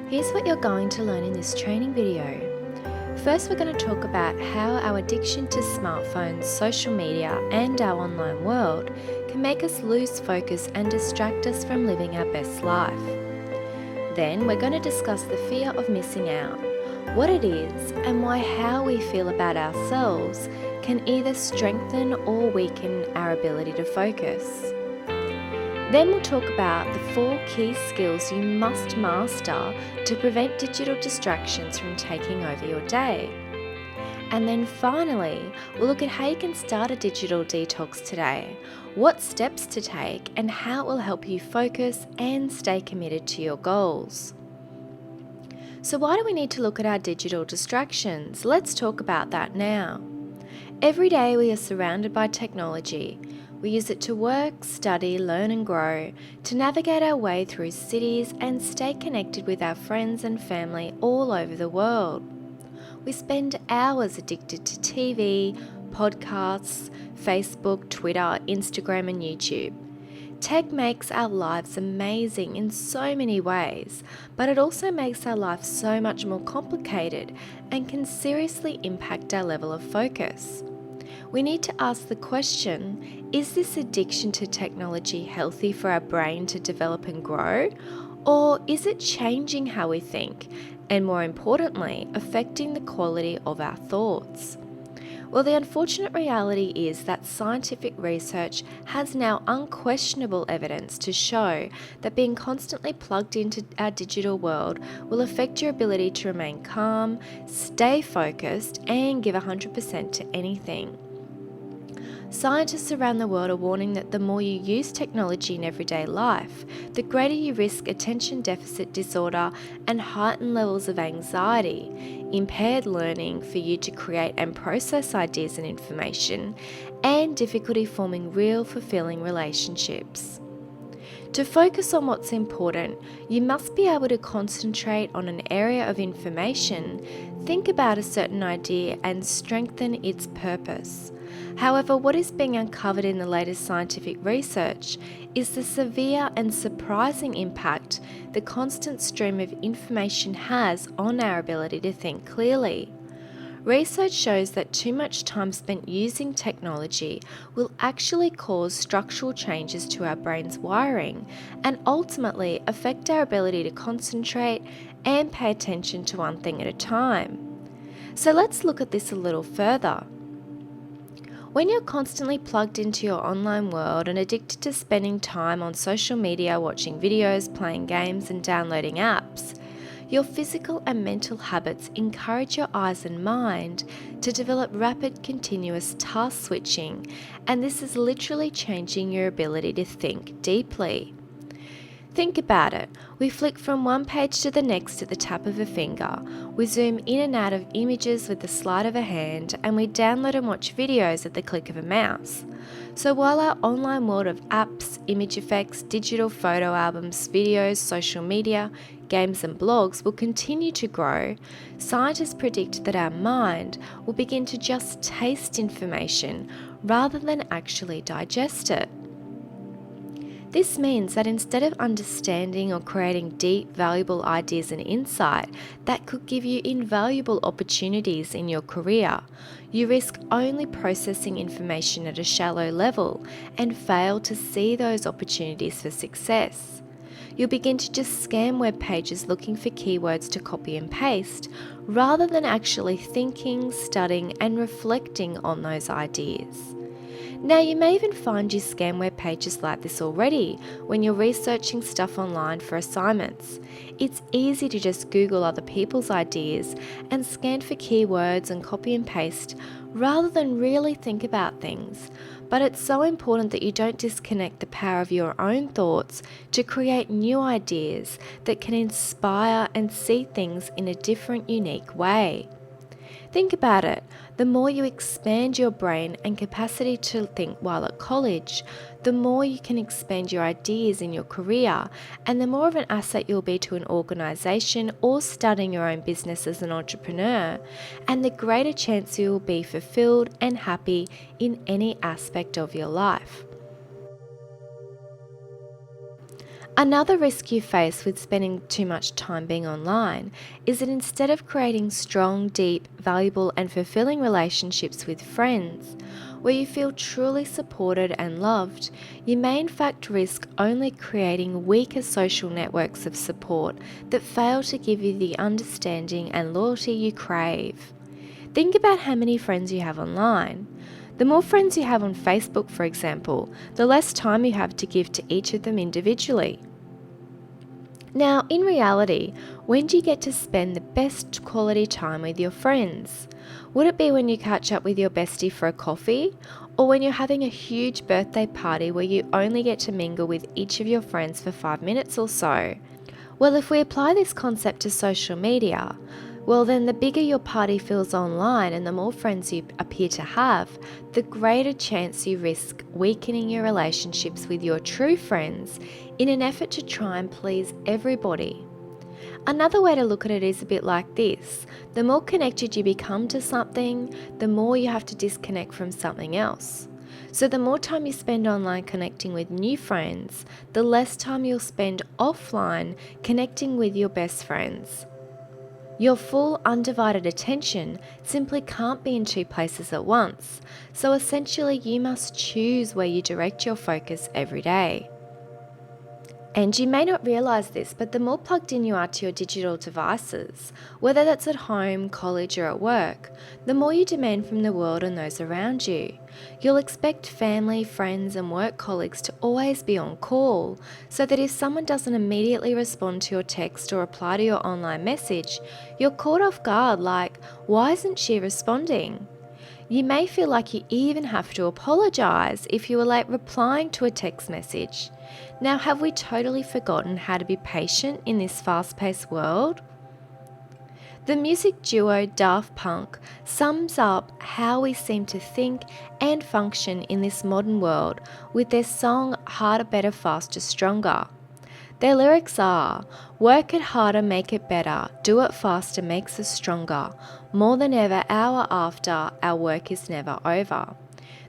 Here's what you're going to learn in this training video. First, we're going to talk about how our addiction to smartphones, social media, and our online world can make us lose focus and distract us from living our best life. Then, we're going to discuss the fear of missing out, what it is, and why how we feel about ourselves can either strengthen or weaken our ability to focus. Then we'll talk about the 4 key skills you must master to prevent digital distractions from taking over your day. And then finally, we'll look at how you can start a digital detox today, what steps to take, and how it will help you focus and stay committed to your goals. So why do we need to look at our digital distractions? Let's talk about that now. Every day we are surrounded by technology. We use it to work, study, learn and grow, to navigate our way through cities and stay connected with our friends and family all over the world. We spend hours addicted to TV, podcasts, Facebook, Twitter, Instagram and YouTube. Tech makes our lives amazing in so many ways, but it also makes our life so much more complicated and can seriously impact our level of focus. We need to ask the question, is this addiction to technology healthy for our brain to develop and grow? Or is it changing how we think and, more importantly, affecting the quality of our thoughts? Well, the unfortunate reality is that scientific research has now unquestionable evidence to show that being constantly plugged into our digital world will affect your ability to remain calm, stay focused, and give 100% to anything. Scientists around the world are warning that the more you use technology in everyday life, the greater you risk attention deficit disorder and heightened levels of anxiety, impaired learning for you to create and process ideas and information, and difficulty forming real, fulfilling relationships. To focus on what's important, you must be able to concentrate on an area of information, think about a certain idea, and strengthen its purpose. However, what is being uncovered in the latest scientific research is the severe and surprising impact the constant stream of information has on our ability to think clearly. Research shows that too much time spent using technology will actually cause structural changes to our brain's wiring and ultimately affect our ability to concentrate and pay attention to one thing at a time. So let's look at this a little further. When you're constantly plugged into your online world and addicted to spending time on social media, watching videos, playing games, and downloading apps, your physical and mental habits encourage your eyes and mind to develop rapid, continuous task switching, and this is literally changing your ability to think deeply. Think about it. We flick from one page to the next at the tap of a finger. We zoom in and out of images with the slide of a hand, and we download and watch videos at the click of a mouse. So while our online world of apps, image effects, digital photo albums, videos, social media, games and blogs will continue to grow, scientists predict that our mind will begin to just taste information rather than actually digest it. This means that instead of understanding or creating deep, valuable ideas and insight that could give you invaluable opportunities in your career, you risk only processing information at a shallow level and fail to see those opportunities for success. You'll begin to just scan web pages looking for keywords to copy and paste, rather than actually thinking, studying, and reflecting on those ideas. Now, you may even find you scan web pages like this already when you're researching stuff online for assignments. It's easy to just Google other people's ideas and scan for keywords and copy and paste rather than really think about things. But it's so important that you don't disconnect the power of your own thoughts to create new ideas that can inspire and see things in a different, unique way. Think about it. The more you expand your brain and capacity to think while at college, the more you can expand your ideas in your career, and the more of an asset you'll be to an organisation or starting your own business as an entrepreneur, and the greater chance you will be fulfilled and happy in any aspect of your life. Another risk you face with spending too much time being online is that instead of creating strong, deep, valuable, and fulfilling relationships with friends, where you feel truly supported and loved, you may in fact risk only creating weaker social networks of support that fail to give you the understanding and loyalty you crave. Think about how many friends you have online. The more friends you have on Facebook, for example, the less time you have to give to each of them individually. Now, in reality, when do you get to spend the best quality time with your friends? Would it be when you catch up with your bestie for a coffee? Or when you're having a huge birthday party where you only get to mingle with each of your friends for 5 minutes or so? Well, if we apply this concept to social media, well, then the bigger your party feels online and the more friends you appear to have, the greater chance you risk weakening your relationships with your true friends in an effort to try and please everybody. Another way to look at it is a bit like this: the more connected you become to something, the more you have to disconnect from something else. So the more time you spend online connecting with new friends, the less time you'll spend offline connecting with your best friends. Your full undivided attention simply can't be in two places at once, so essentially you must choose where you direct your focus every day. And you may not realize this, but the more plugged in you are to your digital devices, whether that's at home, college, or at work, the more you demand from the world and those around you. You'll expect family, friends, and work colleagues to always be on call, so that if someone doesn't immediately respond to your text or reply to your online message, you're caught off guard like, why isn't she responding? You may feel like you even have to apologize if you were late replying to a text message. Now, have we totally forgotten how to be patient in this fast-paced world? The music duo Daft Punk sums up how we seem to think and function in this modern world with their song Harder, Better, Faster, Stronger. Their lyrics are, work it harder, make it better, do it faster makes us stronger, more than ever, hour after, our work is never over.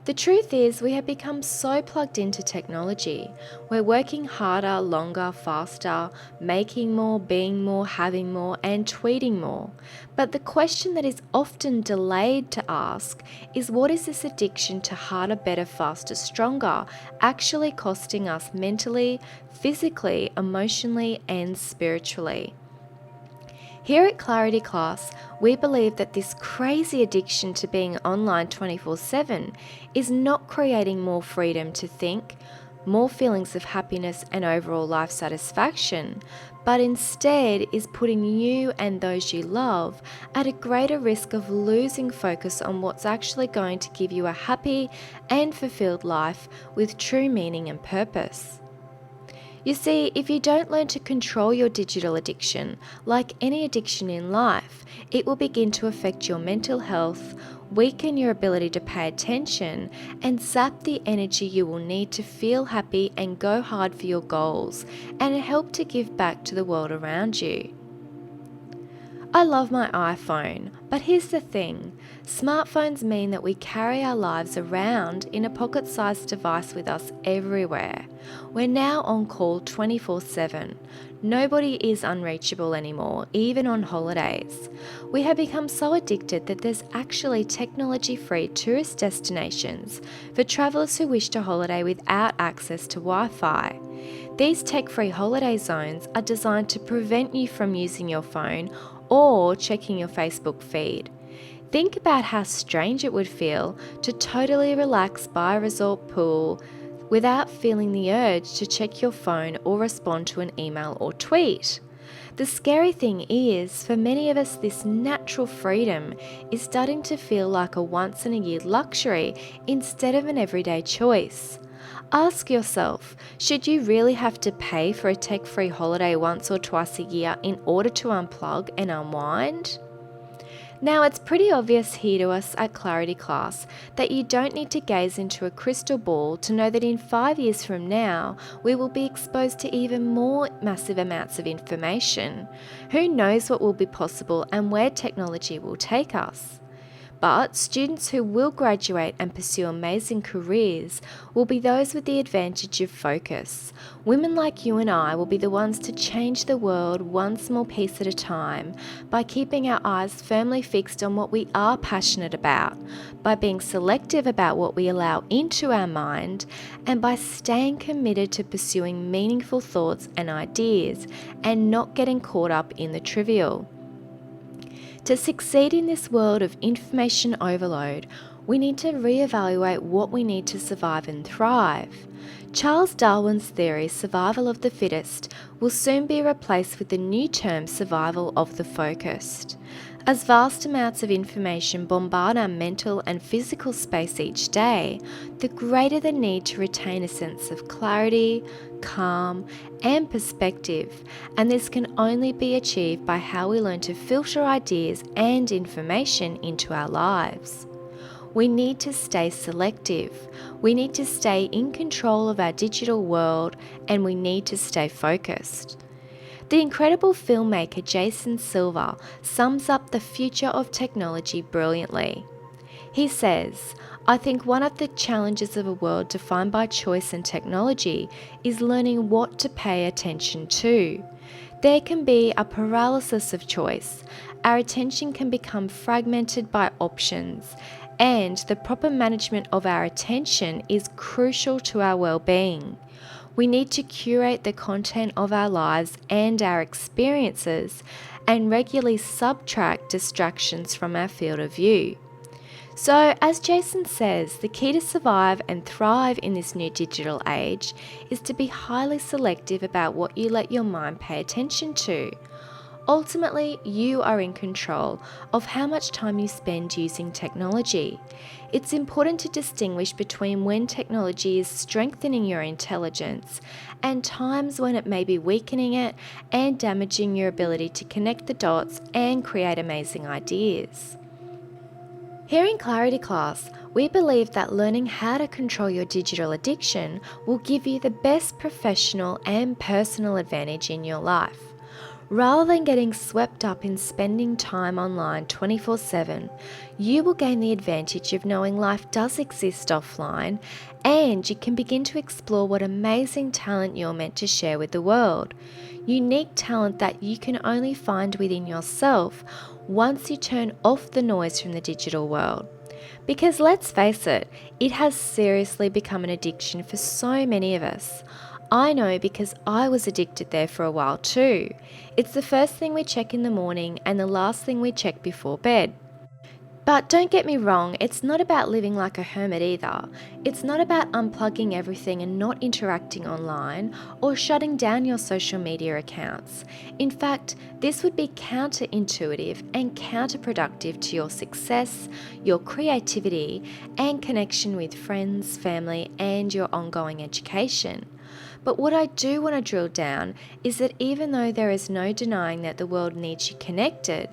The truth is, we have become so plugged into technology. We're working harder, longer, faster, making more, being more, having more, and tweeting more. But the question that is often delayed to ask is, what is this addiction to harder, better, faster, stronger actually costing us mentally, physically, emotionally, and spiritually? Here at Clarity Class, we believe that this crazy addiction to being online 24/7 is not creating more freedom to think, more feelings of happiness and overall life satisfaction, but instead is putting you and those you love at a greater risk of losing focus on what's actually going to give you a happy and fulfilled life with true meaning and purpose. You see, if you don't learn to control your digital addiction, like any addiction in life, it will begin to affect your mental health, weaken your ability to pay attention, and sap the energy you will need to feel happy and go hard for your goals, and help to give back to the world around you. I love my iPhone, but here's the thing. Smartphones mean that we carry our lives around in a pocket-sized device with us everywhere. We're now on call 24/7. Nobody is unreachable anymore, even on holidays. We have become so addicted that there's actually technology-free tourist destinations for travellers who wish to holiday without access to Wi-Fi. These tech-free holiday zones are designed to prevent you from using your phone or checking your Facebook feed. Think about how strange it would feel to totally relax by a resort pool without feeling the urge to check your phone or respond to an email or tweet. The scary thing is, for many of us, this natural freedom is starting to feel like a once-in-a-year luxury instead of an everyday choice. Ask yourself, should you really have to pay for a tech-free holiday once or twice a year in order to unplug and unwind? Now, it's pretty obvious here to us at Clarity Class that you don't need to gaze into a crystal ball to know that in 5 years from now, we will be exposed to even more massive amounts of information. Who knows what will be possible and where technology will take us? But students who will graduate and pursue amazing careers will be those with the advantage of focus. Women like you and I will be the ones to change the world one small piece at a time by keeping our eyes firmly fixed on what we are passionate about, by being selective about what we allow into our mind, and by staying committed to pursuing meaningful thoughts and ideas and not getting caught up in the trivial. To succeed in this world of information overload, we need to reevaluate what we need to survive and thrive. Charles Darwin's theory, survival of the fittest, will soon be replaced with the new term survival of the focused. As vast amounts of information bombard our mental and physical space each day, the greater the need to retain a sense of clarity, calm, and perspective, and this can only be achieved by how we learn to filter ideas and information into our lives. We need to stay selective, we need to stay in control of our digital world, and we need to stay focused. The incredible filmmaker Jason Silva sums up the future of technology brilliantly. He says, "I think one of the challenges of a world defined by choice and technology is learning what to pay attention to. There can be a paralysis of choice. Our attention can become fragmented by options, and the proper management of our attention is crucial to our well-being. We need to curate the content of our lives and our experiences and regularly subtract distractions from our field of view." So, as Jason says, the key to survive and thrive in this new digital age is to be highly selective about what you let your mind pay attention to. Ultimately, you are in control of how much time you spend using technology. It's important to distinguish between when technology is strengthening your intelligence and times when it may be weakening it and damaging your ability to connect the dots and create amazing ideas. Here in Clarity Class, we believe that learning how to control your digital addiction will give you the best professional and personal advantage in your life. Rather than getting swept up in spending time online 24/7, you will gain the advantage of knowing life does exist offline, and you can begin to explore what amazing talent you're meant to share with the world. Unique talent that you can only find within yourself once you turn off the noise from the digital world. Because let's face it, it has seriously become an addiction for so many of us. I know because I was addicted there for a while too. It's the first thing we check in the morning and the last thing we check before bed. But don't get me wrong, it's not about living like a hermit either. It's not about unplugging everything and not interacting online or shutting down your social media accounts. In fact, this would be counterintuitive and counterproductive to your success, your creativity, and connection with friends, family, and your ongoing education. But what I do want to drill down is that even though there is no denying that the world needs you connected,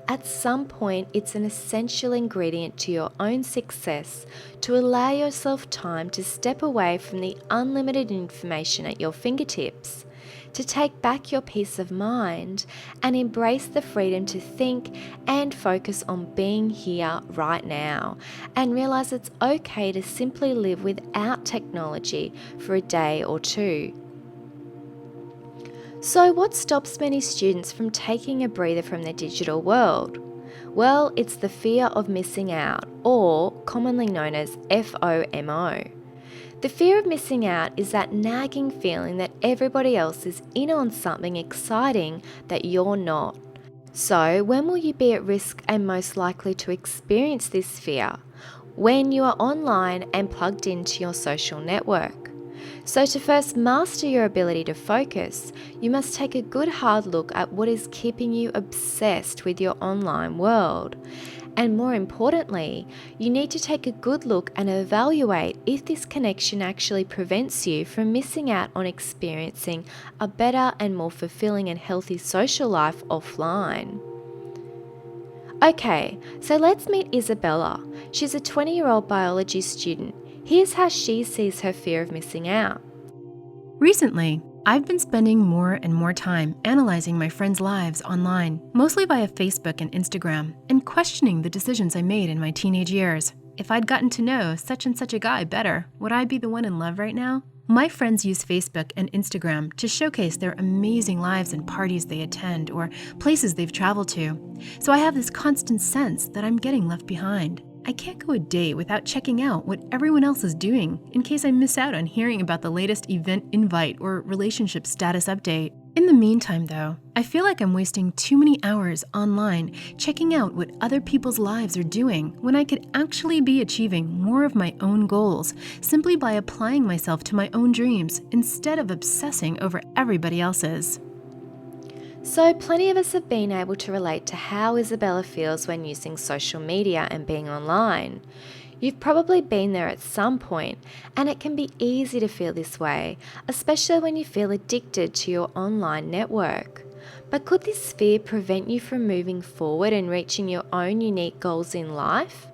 at some point it's an essential ingredient to your own success to allow yourself time to step away from the unlimited information at your fingertips, to take back your peace of mind and embrace the freedom to think and focus on being here right now, and realize it's okay to simply live without technology for a day or two. So what stops many students from taking a breather from their digital world? Well, it's the fear of missing out, or commonly known as FOMO. The fear of missing out is that nagging feeling that everybody else is in on something exciting that you're not. So, when will you be at risk and most likely to experience this fear? When you are online and plugged into your social network. So to first master your ability to focus, you must take a good hard look at what is keeping you obsessed with your online world. And more importantly, you need to take a good look and evaluate if this connection actually prevents you from missing out on experiencing a better and more fulfilling and healthy social life offline. Okay, so let's meet Isabella. She's a 20-year-old biology student. Here's how she sees her fear of missing out. Recently, I've been spending more and more time analyzing my friends' lives online, mostly via Facebook and Instagram, and questioning the decisions I made in my teenage years. If I'd gotten to know such and such a guy better, would I be the one in love right now? My friends use Facebook and Instagram to showcase their amazing lives and parties they attend or places they've traveled to. So I have this constant sense that I'm getting left behind. I can't go a day without checking out what everyone else is doing in case I miss out on hearing about the latest event invite or relationship status update. In the meantime, though, I feel like I'm wasting too many hours online checking out what other people's lives are doing when I could actually be achieving more of my own goals simply by applying myself to my own dreams instead of obsessing over everybody else's. So, plenty of us have been able to relate to how Isabella feels when using social media and being online. You've probably been there at some point, and it can be easy to feel this way, especially when you feel addicted to your online network. But could this fear prevent you from moving forward and reaching your own unique goals in life?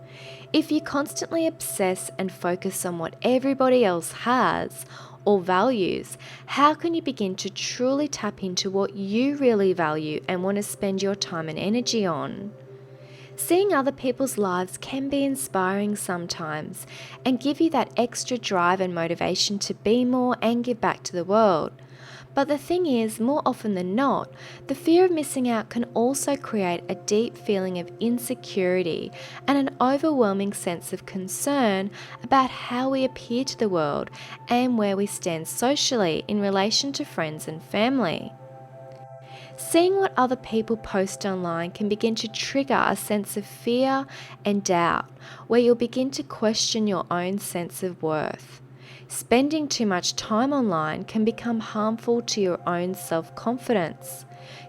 If you constantly obsess and focus on what everybody else has or values, how can you begin to truly tap into what you really value and want to spend your time and energy on? Seeing other people's lives can be inspiring sometimes and give you that extra drive and motivation to be more and give back to the world. But the thing is, more often than not, the fear of missing out can also create a deep feeling of insecurity and an overwhelming sense of concern about how we appear to the world and where we stand socially in relation to friends and family. Seeing what other people post online can begin to trigger a sense of fear and doubt, where you'll begin to question your own sense of worth. Spending too much time online can become harmful to your own self-confidence.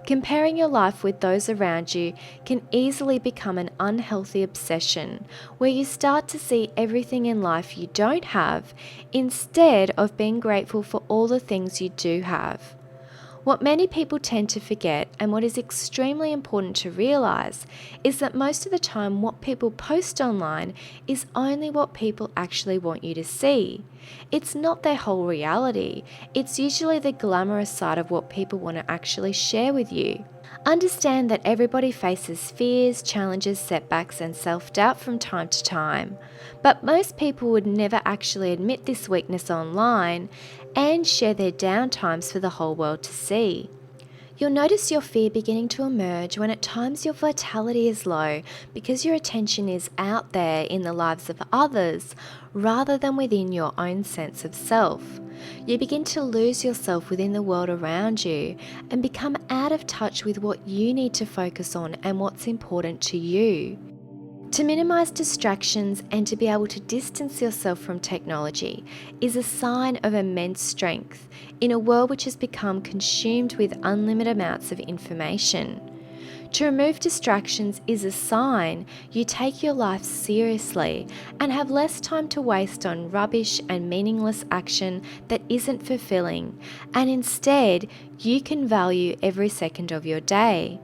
Comparing your life with those around you can easily become an unhealthy obsession, where you start to see everything in life you don't have, instead of being grateful for all the things you do have. What many people tend to forget, and what is extremely important to realize, is that most of the time what people post online is only what people actually want you to see. It's not their whole reality. It's usually the glamorous side of what people want to actually share with you. Understand that everybody faces fears, challenges, setbacks, and self-doubt from time to time, but most people would never actually admit this weakness online and share their downtimes for the whole world to see. You'll notice your fear beginning to emerge when at times your vitality is low because your attention is out there in the lives of others rather than within your own sense of self. You begin to lose yourself within the world around you and become out of touch with what you need to focus on and what's important to you. To minimize distractions and to be able to distance yourself from technology is a sign of immense strength in a world which has become consumed with unlimited amounts of information. To remove distractions is a sign you take your life seriously and have less time to waste on rubbish and meaningless action that isn't fulfilling, and instead you can value every second of your day.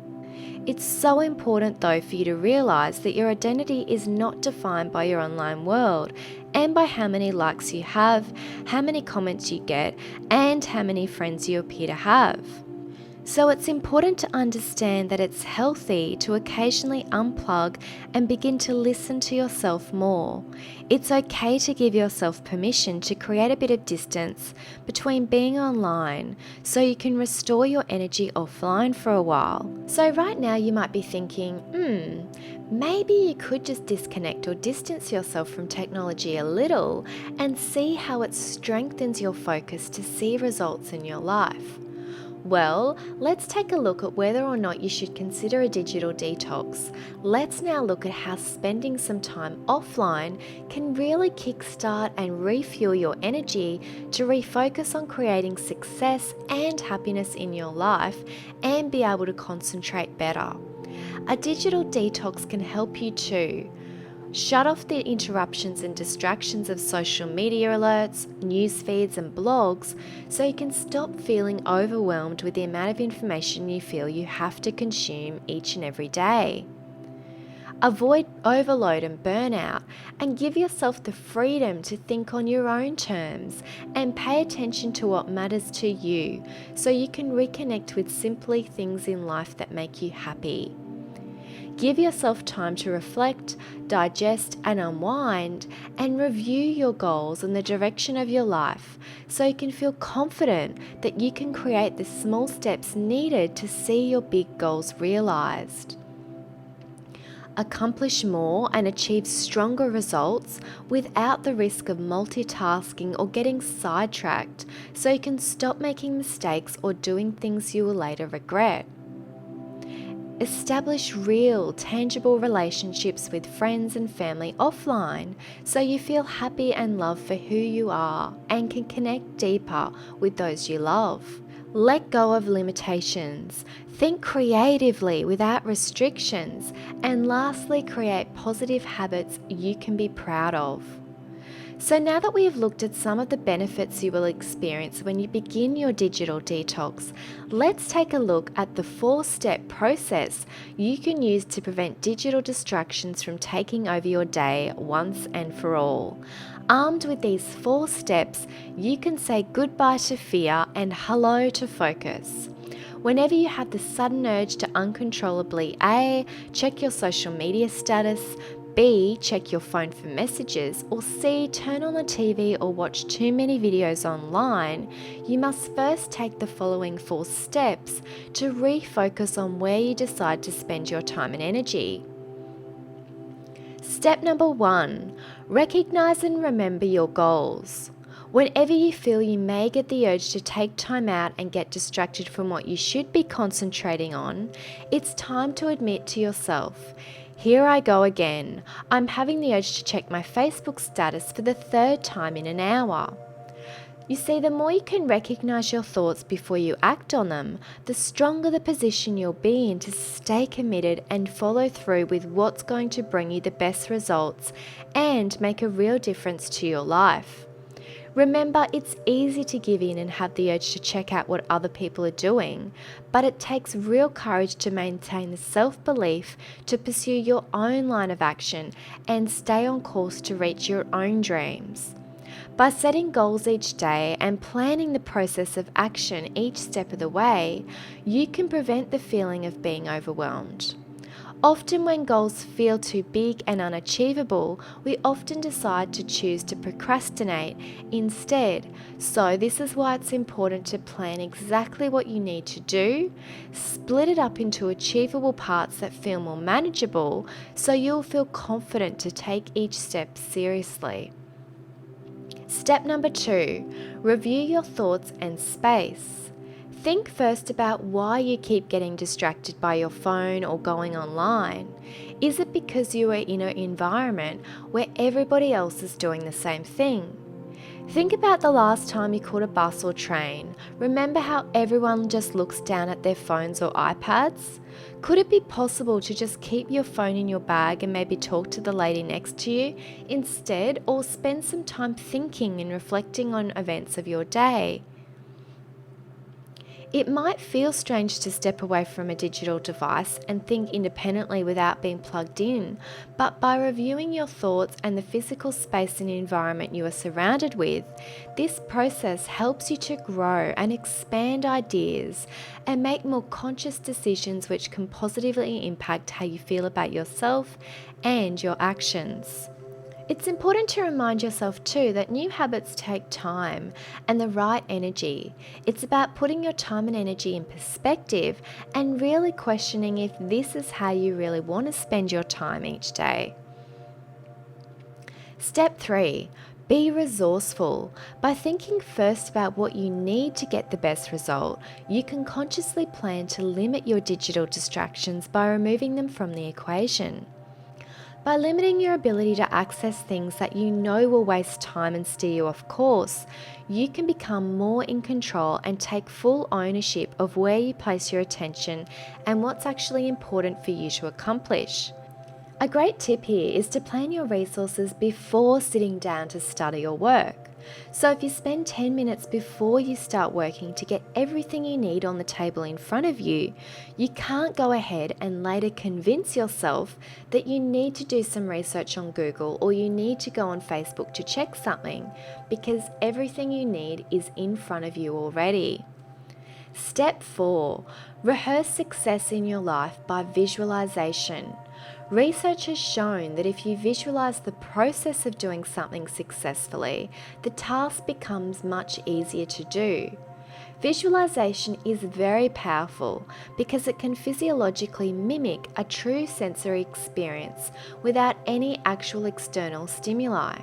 It's so important though for you to realize that your identity is not defined by your online world and by how many likes you have, how many comments you get, and how many friends you appear to have. So it's important to understand that it's healthy to occasionally unplug and begin to listen to yourself more. It's okay to give yourself permission to create a bit of distance between being online so you can restore your energy offline for a while. So right now you might be thinking, maybe you could just disconnect or distance yourself from technology a little and see how it strengthens your focus to see results in your life. Well, let's take a look at whether or not you should consider a digital detox. Let's now look at how spending some time offline can really kickstart and refuel your energy to refocus on creating success and happiness in your life and be able to concentrate better. A digital detox can help you too. Shut off the interruptions and distractions of social media alerts, news feeds and blogs so you can stop feeling overwhelmed with the amount of information you feel you have to consume each and every day. Avoid overload and burnout, and give yourself the freedom to think on your own terms and pay attention to what matters to you so you can reconnect with simply things in life that make you happy. Give yourself time to reflect, digest, and unwind, and review your goals and the direction of your life so you can feel confident that you can create the small steps needed to see your big goals realized. Accomplish more and achieve stronger results without the risk of multitasking or getting sidetracked, so you can stop making mistakes or doing things you will later regret. Establish real, tangible relationships with friends and family offline so you feel happy and loved for who you are and can connect deeper with those you love. Let go of limitations. Think creatively without restrictions. And lastly, create positive habits you can be proud of. So now that we have looked at some of the benefits you will experience when you begin your digital detox, let's take a look at the 4-step process you can use to prevent digital distractions from taking over your day once and for all. Armed with these 4 steps, you can say goodbye to fear and hello to focus. Whenever you have the sudden urge to uncontrollably A, check your social media status, B, check your phone for messages, or C, turn on the TV or watch too many videos online, you must first take the following 4 steps to refocus on where you decide to spend your time and energy. Step number 1, recognize and remember your goals. Whenever you feel you may get the urge to take time out and get distracted from what you should be concentrating on, it's time to admit to yourself, here I go again. I'm having the urge to check my Facebook status for the 3rd time in an hour. You see, the more you can recognize your thoughts before you act on them, the stronger the position you'll be in to stay committed and follow through with what's going to bring you the best results and make a real difference to your life. Remember, it's easy to give in and have the urge to check out what other people are doing, but it takes real courage to maintain the self-belief to pursue your own line of action and stay on course to reach your own dreams. By setting goals each day and planning the process of action each step of the way, you can prevent the feeling of being overwhelmed. Often when goals feel too big and unachievable, we often decide to choose to procrastinate instead. So this is why it's important to plan exactly what you need to do, split it up into achievable parts that feel more manageable, so you'll feel confident to take each step seriously. Step number 2, review your thoughts and space. Think first about why you keep getting distracted by your phone or going online. Is it because you are in an environment where everybody else is doing the same thing? Think about the last time you caught a bus or train. Remember how everyone just looks down at their phones or iPads? Could it be possible to just keep your phone in your bag and maybe talk to the lady next to you instead, or spend some time thinking and reflecting on events of your day? It might feel strange to step away from a digital device and think independently without being plugged in, but by reviewing your thoughts and the physical space and environment you are surrounded with, this process helps you to grow and expand ideas and make more conscious decisions which can positively impact how you feel about yourself and your actions. It's important to remind yourself too that new habits take time and the right energy. It's about putting your time and energy in perspective and really questioning if this is how you really want to spend your time each day. Step 3. Be resourceful. By thinking first about what you need to get the best result, you can consciously plan to limit your digital distractions by removing them from the equation. By limiting your ability to access things that you know will waste time and steer you off course, you can become more in control and take full ownership of where you place your attention and what's actually important for you to accomplish. A great tip here is to plan your resources before sitting down to study or work. So if you spend 10 minutes before you start working to get everything you need on the table in front of you, you can't go ahead and later convince yourself that you need to do some research on Google or you need to go on Facebook to check something, because everything you need is in front of you already. Step 4. Rehearse success in your life by visualization. Research has shown that if you visualize the process of doing something successfully, the task becomes much easier to do. Visualization is very powerful because it can physiologically mimic a true sensory experience without any actual external stimuli.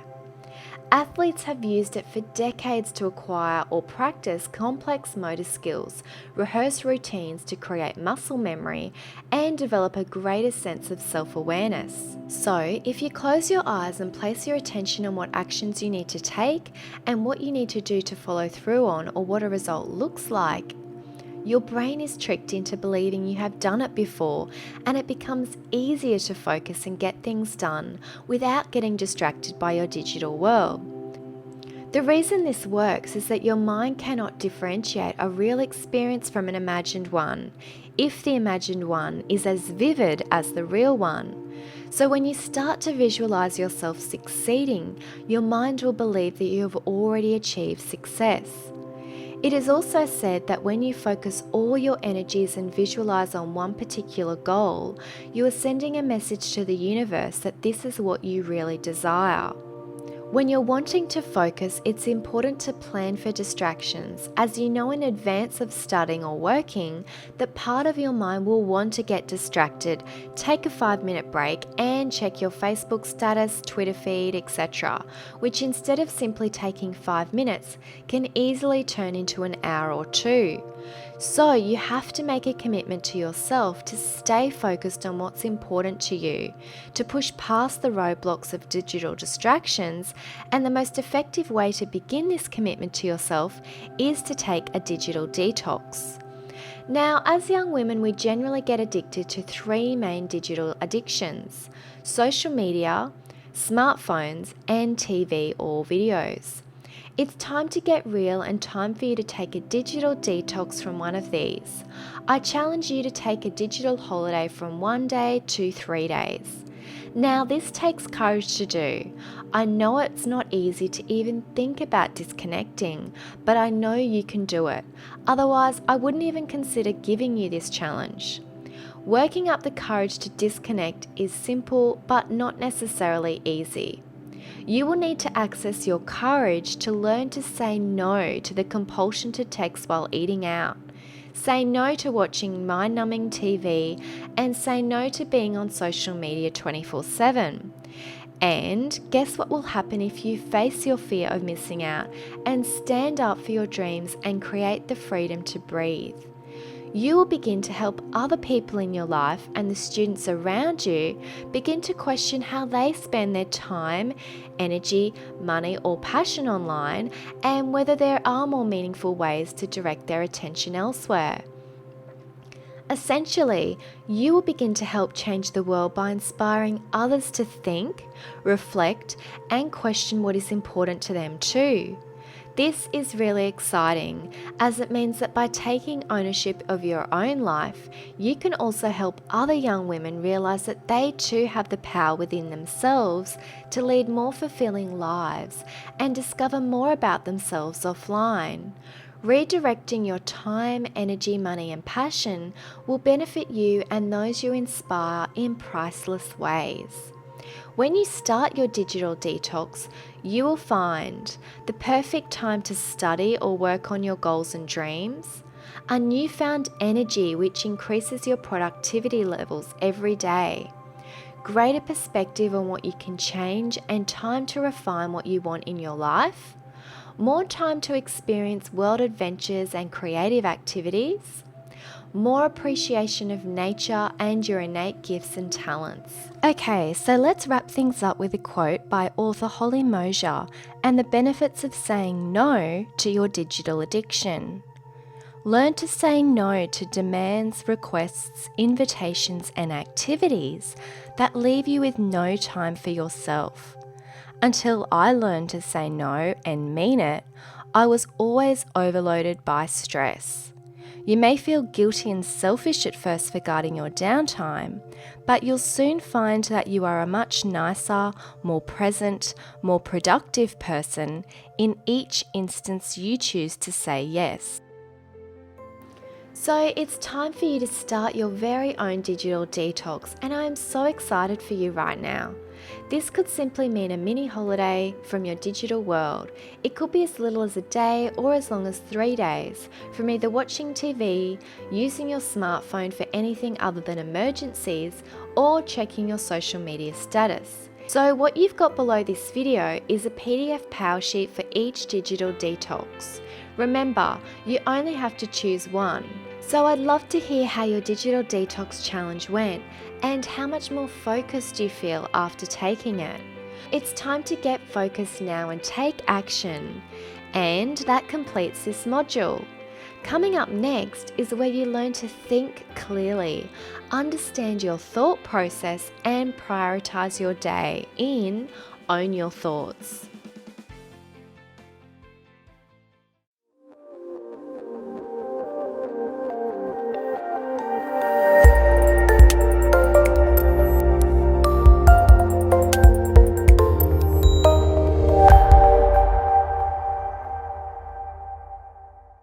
Athletes have used it for decades to acquire or practice complex motor skills, rehearse routines to create muscle memory, and develop a greater sense of self-awareness. So, if you close your eyes and place your attention on what actions you need to take and what you need to do to follow through on, or what a result looks like, your brain is tricked into believing you have done it before, and it becomes easier to focus and get things done without getting distracted by your digital world. The reason this works is that your mind cannot differentiate a real experience from an imagined one, if the imagined one is as vivid as the real one. So when you start to visualize yourself succeeding, your mind will believe that you have already achieved success. It is also said that when you focus all your energies and visualize on one particular goal, you are sending a message to the universe that this is what you really desire. When you're wanting to focus, it's important to plan for distractions, as you know in advance of studying or working that part of your mind will want to get distracted, take a 5-minute break and check your Facebook status, Twitter feed, etc., which instead of simply taking 5 minutes can easily turn into an hour or two. So you have to make a commitment to yourself to stay focused on what's important to you, to push past the roadblocks of digital distractions, and the most effective way to begin this commitment to yourself is to take a digital detox. Now, as young women, we generally get addicted to 3 main digital addictions: social media, smartphones, and TV or videos. It's time to get real and time for you to take a digital detox from one of these. I challenge you to take a digital holiday from 1 day to 3 days. Now, this takes courage to do. I know it's not easy to even think about disconnecting, but I know you can do it. Otherwise, I wouldn't even consider giving you this challenge. Working up the courage to disconnect is simple, but not necessarily easy. You will need to access your courage to learn to say no to the compulsion to text while eating out. Say no to watching mind-numbing TV, and say no to being on social media 24/7. And guess what will happen if you face your fear of missing out and stand up for your dreams and create the freedom to breathe? You will begin to help other people in your life and the students around you begin to question how they spend their time, energy, money, or passion online, and whether there are more meaningful ways to direct their attention elsewhere. Essentially, you will begin to help change the world by inspiring others to think, reflect, and question what is important to them too. This is really exciting, as it means that by taking ownership of your own life, you can also help other young women realize that they too have the power within themselves to lead more fulfilling lives and discover more about themselves offline. Redirecting your time, energy, money, and passion will benefit you and those you inspire in priceless ways. When you start your digital detox, you will find the perfect time to study or work on your goals and dreams, a newfound energy which increases your productivity levels every day, greater perspective on what you can change and time to refine what you want in your life, more time to experience world adventures and creative activities, more appreciation of nature and your innate gifts and talents. Okay, so let's wrap things up with a quote by author Holly Mosier and the benefits of saying no to your digital addiction. Learn to say no to demands, requests, invitations, and activities that leave you with no time for yourself. Until I learned to say no and mean it, I was always overloaded by stress. You may feel guilty and selfish at first for guarding your downtime, but you'll soon find that you are a much nicer, more present, more productive person in each instance you choose to say yes. So it's time for you to start your very own digital detox, and I am so excited for you right now. This could simply mean a mini holiday from your digital world. It could be as little as a day or as long as 3 days, from either watching TV, using your smartphone for anything other than emergencies, or checking your social media status. So what you've got below this video is a PDF power sheet for each digital detox. Remember, you only have to choose one. So I'd love to hear how your digital detox challenge went and how much more focused you feel after taking it. It's time to get focused now and take action. And that completes this module. Coming up next is where you learn to think clearly, understand your thought process, and prioritize your day in Own Your Thoughts.